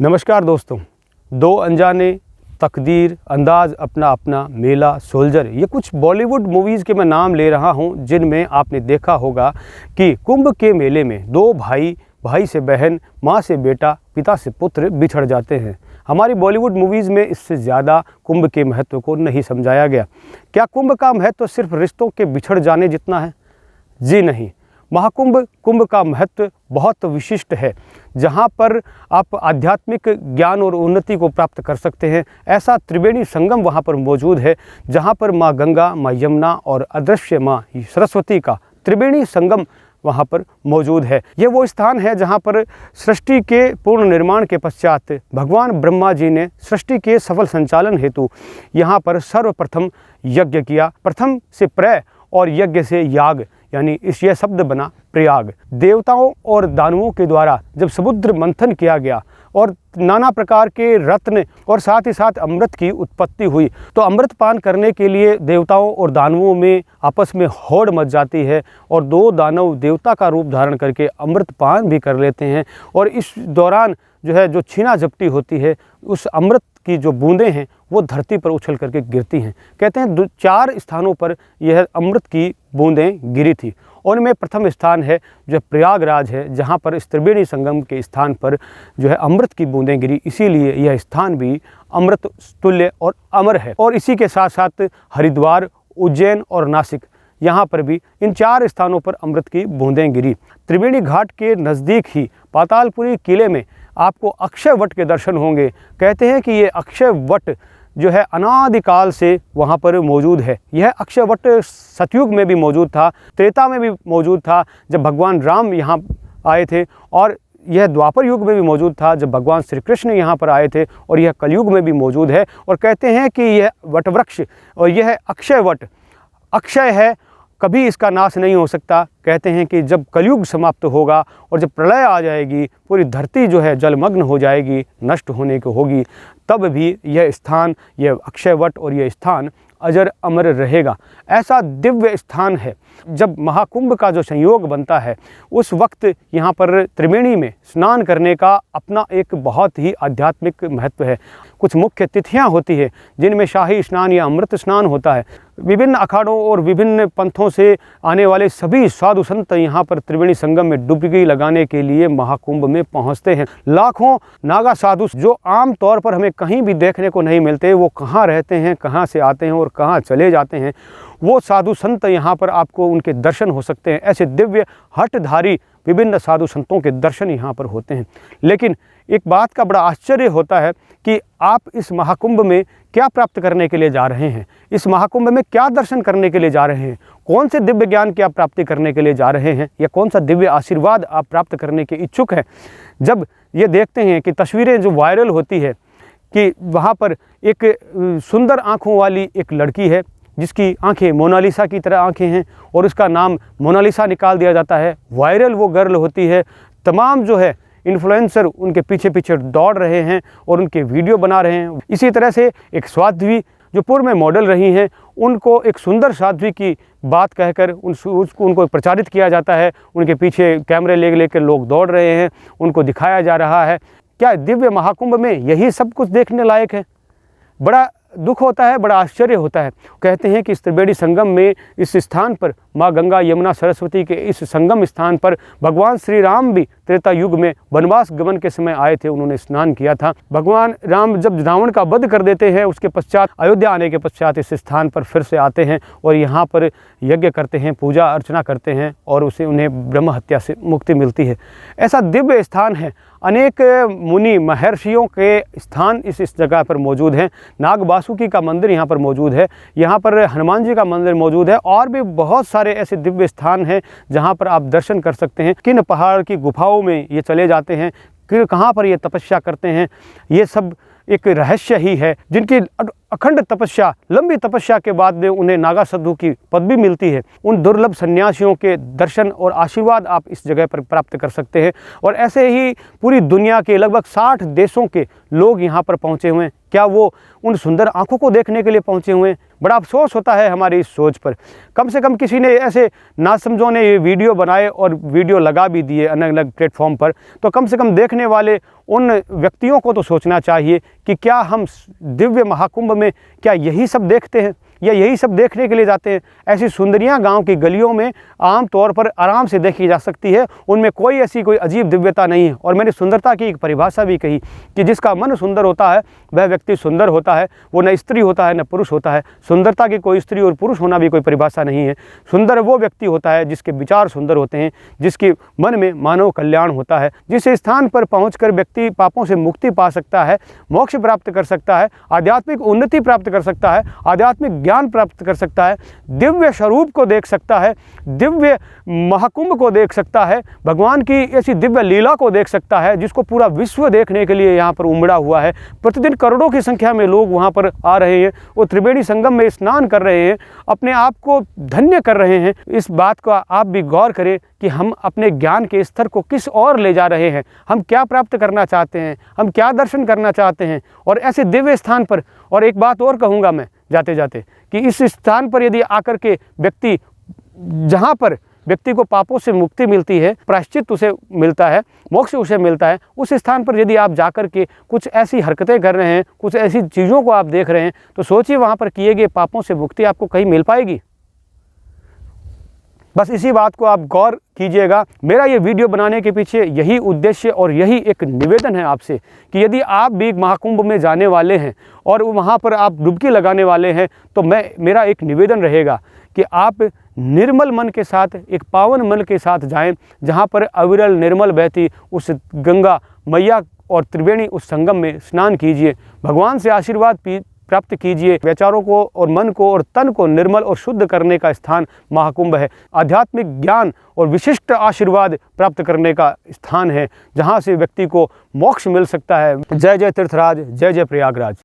नमस्कार दोस्तों। दो अनजाने, तकदीर, अंदाज अपना अपना, मेला, सोल्जर, ये कुछ बॉलीवुड मूवीज़ के मैं नाम ले रहा हूँ जिनमें आपने देखा होगा कि कुंभ के मेले में दो भाई, भाई से बहन, माँ से बेटा, पिता से पुत्र बिछड़ जाते हैं। हमारी बॉलीवुड मूवीज़ में इससे ज़्यादा कुंभ के महत्व को नहीं समझाया गया। क्या कुंभ का महत्व सिर्फ रिश्तों के बिछड़ जाने जितना है? जी नहीं। कुंभ का महत्व बहुत विशिष्ट है, जहाँ पर आप आध्यात्मिक ज्ञान और उन्नति को प्राप्त कर सकते हैं। ऐसा त्रिवेणी संगम वहाँ पर मौजूद है, जहाँ पर माँ गंगा, माँ यमुना और अदृश्य माँ सरस्वती का त्रिवेणी संगम वहाँ पर मौजूद है। ये वो स्थान है जहाँ पर सृष्टि के पूर्ण निर्माण के पश्चात भगवान ब्रह्मा जी ने सृष्टि के सफल संचालन हेतु यहाँ पर सर्वप्रथम यज्ञ किया। प्रथम से प्रय और यज्ञ से याग, यानी इस यह शब्द बना प्रयाग। देवताओं और दानवों के द्वारा जब समुद्र मंथन किया गया और नाना प्रकार के रत्न और साथ ही साथ अमृत की उत्पत्ति हुई, तो अमृत पान करने के लिए देवताओं और दानवों में आपस में होड़ मच जाती है और दो दानव देवता का रूप धारण करके अमृत पान भी कर लेते हैं। और इस दौरान जो छीना झपटी होती है, उस अमृत की जो बूंदें हैं वो धरती पर उछल करके गिरती हैं। कहते हैं 4 स्थानों पर यह अमृत की बूंदें गिरी थी। और उनमें प्रथम स्थान है जो प्रयागराज है, जहाँ पर इस त्रिवेणी संगम के स्थान पर अमृत की बूंदें गिरी, इसीलिए यह स्थान भी अमृत तुल्य और अमर है। और इसी के साथ साथ हरिद्वार, उज्जैन और नासिक, यहाँ पर भी इन 4 स्थानों पर अमृत की बूंदें गिरी। त्रिवेणी घाट के नज़दीक ही पातालपुरी किले में आपको अक्षय वट के दर्शन होंगे। कहते हैं कि ये अक्षय वट अनादिकाल से वहाँ पर मौजूद है। यह अक्षय वट सतयुग में भी मौजूद था, त्रेता में भी मौजूद था जब भगवान राम यहाँ आए थे, और यह द्वापर युग में भी मौजूद था जब भगवान श्री कृष्ण यहाँ पर आए थे, और यह कलयुग में भी मौजूद है। और कहते हैं कि यह वट वृक्ष और यह अक्षय वट अक्षय है, कभी इसका नाश नहीं हो सकता। कहते हैं कि जब कलयुग समाप्त होगा और जब प्रलय आ जाएगी, पूरी धरती जलमग्न हो जाएगी, नष्ट होने को होगी, तब भी यह स्थान, यह अक्षय वट और यह स्थान अजर अमर रहेगा। ऐसा दिव्य स्थान है। जब महाकुंभ का जो संयोग बनता है, उस वक्त यहाँ पर त्रिवेणी में स्नान करने का अपना एक बहुत ही आध्यात्मिक महत्व है। कुछ मुख्य तिथियाँ होती है जिनमें शाही स्नान या अमृत स्नान होता है। विभिन्न अखाड़ों और विभिन्न पंथों से आने वाले सभी साधु संत यहाँ पर त्रिवेणी संगम में डुबकी लगाने के लिए महाकुंभ में पहुँचते हैं। लाखों नागा साधु जो आम तौर पर हमें कहीं भी देखने को नहीं मिलते, वो कहाँ रहते हैं, कहाँ से आते हैं और कहाँ चले जाते हैं, वो साधु संत यहाँ पर आपको उनके दर्शन हो सकते हैं। ऐसे दिव्य हठधारी विभिन्न साधु संतों के दर्शन यहाँ पर होते हैं। लेकिन एक बात का बड़ा आश्चर्य होता है कि आप इस महाकुंभ में क्या प्राप्त करने के लिए जा रहे हैं, इस महाकुंभ में क्या दर्शन करने के लिए जा रहे हैं, कौन से दिव्य ज्ञान की आप प्राप्ति करने के लिए जा रहे हैं, या कौन सा दिव्य आशीर्वाद आप प्राप्त करने के इच्छुक हैं। जब ये देखते हैं कि तस्वीरें जो वायरल होती है कि वहाँ पर एक सुंदर आँखों वाली एक लड़की है जिसकी आंखें मोनालिसा की तरह आंखें हैं, और उसका नाम मोनालिसा निकाल दिया जाता है। वायरल वो गर्ल होती है, तमाम इन्फ्लुएंसर उनके पीछे पीछे दौड़ रहे हैं और उनके वीडियो बना रहे हैं। इसी तरह से एक साध्वी जो पूर्व में मॉडल रही हैं, उनको एक सुंदर साध्वी की बात कहकर उनको प्रचारित किया जाता है। उनके पीछे कैमरे लेकर लोग दौड़ रहे हैं, उनको दिखाया जा रहा है। क्या दिव्य महाकुंभ में यही सब कुछ देखने लायक है? बड़ा दुख होता है, बड़ा आश्चर्य होता है। कहते हैं कि इस त्रिवेणी संगम में, इस स्थान पर माँ गंगा, यमुना, सरस्वती के इस संगम स्थान पर भगवान श्री राम भी त्रेता युग में वनवास गमन के समय आए थे, उन्होंने स्नान किया था। भगवान राम जब रावण का वध कर देते हैं, उसके पश्चात अयोध्या आने के पश्चात इस स्थान पर फिर से आते हैं और यहाँ पर यज्ञ करते हैं, पूजा अर्चना करते हैं, और उन्हें ब्रह्म हत्या से मुक्ति मिलती है। ऐसा दिव्य स्थान है। अनेक मुनि महर्षियों के स्थान इस जगह पर मौजूद हैं। नाग वासुकी का मंदिर यहाँ पर मौजूद है, यहाँ पर हनुमान जी का मंदिर मौजूद है, और भी बहुत सारे ऐसे दिव्य स्थान हैं जहाँ पर आप दर्शन कर सकते हैं। किन पहाड़ की गुफाओं में ये चले जाते हैं, कहाँ पर ये तपस्या करते हैं, ये सब एक रहस्य ही है। जिनकी अखंड तपस्या, लंबी तपस्या के बाद में उन्हें नागा साधु की पदवी मिलती है, उन दुर्लभ सन्यासियों के दर्शन और आशीर्वाद आप इस जगह पर प्राप्त कर सकते हैं। और ऐसे ही पूरी दुनिया के लगभग 60 देशों के लोग यहाँ पर पहुँचे हुए हैं। क्या वो उन सुंदर आँखों को देखने के लिए पहुँचे हुए हैं? बड़ा अफसोस होता है हमारी इस सोच पर। कम से कम किसी ने ऐसे नासमझों ने ये वीडियो बनाए और वीडियो लगा भी दिए अलग अलग प्लेटफॉर्म पर, तो कम से कम देखने वाले उन व्यक्तियों को तो सोचना चाहिए कि क्या हम दिव्य महाकुंभ में क्या यही सब देखते हैं या यही सब देखने के लिए जाते हैं। ऐसी सुंदरियां गांव की गलियों में आम तौर पर आराम से देखी जा सकती है, उनमें कोई ऐसी कोई अजीब दिव्यता नहीं है। और मैंने सुंदरता की एक परिभाषा भी कही कि जिसका मन सुंदर होता है वह व्यक्ति सुंदर होता है, वो न स्त्री होता है न पुरुष होता है। सुंदरता की कोई स्त्री और पुरुष होना भी कोई परिभाषा नहीं है। सुंदर वो व्यक्ति होता है जिसके विचार सुंदर होते हैं, जिसके मन में मानव कल्याण होता है, जिस स्थान पर पहुँचकर व्यक्ति पापों से मुक्ति पा सकता है, मोक्ष प्राप्त कर सकता है, आध्यात्मिक उन्नति प्राप्त कर सकता है, आध्यात्मिक ज्ञान प्राप्त कर सकता है, दिव्य स्वरूप को देख सकता है, दिव्य महाकुंभ को देख सकता है, भगवान की ऐसी दिव्य लीला को देख सकता है जिसको पूरा विश्व देखने के लिए यहाँ पर उमड़ा हुआ है। प्रतिदिन करोड़ों की संख्या में लोग वहाँ पर आ रहे हैं, वो त्रिवेणी संगम में स्नान कर रहे हैं, अपने आप को धन्य कर रहे हैं। इस बात का आप भी गौर करें कि हम अपने ज्ञान के स्तर को किस ओर ले जा रहे हैं, हम क्या प्राप्त करना चाहते हैं, हम क्या दर्शन करना चाहते हैं। और ऐसे दिव्य स्थान पर, और एक बात और कहूँगा मैं जाते जाते कि इस स्थान पर यदि आकर के व्यक्ति, जहाँ पर व्यक्ति को पापों से मुक्ति मिलती है, प्रायश्चित उसे मिलता है, मोक्ष उसे मिलता है, उस स्थान पर यदि आप जाकर के कुछ ऐसी हरकतें कर रहे हैं, कुछ ऐसी चीज़ों को आप देख रहे हैं, तो सोचिए वहाँ पर किए गए पापों से मुक्ति आपको कहीं मिल पाएगी। बस इसी बात को आप गौर कीजिएगा। मेरा ये वीडियो बनाने के पीछे यही उद्देश्य और यही एक निवेदन है आपसे कि यदि आप भी महाकुंभ में जाने वाले हैं और वहाँ पर आप डुबकी लगाने वाले हैं, तो मेरा एक निवेदन रहेगा कि आप निर्मल मन के साथ, एक पावन मन के साथ जाएं, जहाँ पर अविरल निर्मल बहती उस गंगा मैया और त्रिवेणी उस संगम में स्नान कीजिए, भगवान से आशीर्वाद प्राप्त कीजिए। विचारों को और मन को और तन को निर्मल और शुद्ध करने का स्थान महाकुंभ है। आध्यात्मिक ज्ञान और विशिष्ट आशीर्वाद प्राप्त करने का स्थान है, जहाँ से व्यक्ति को मोक्ष मिल सकता है। जय जय तीर्थराज, जय जय प्रयागराज।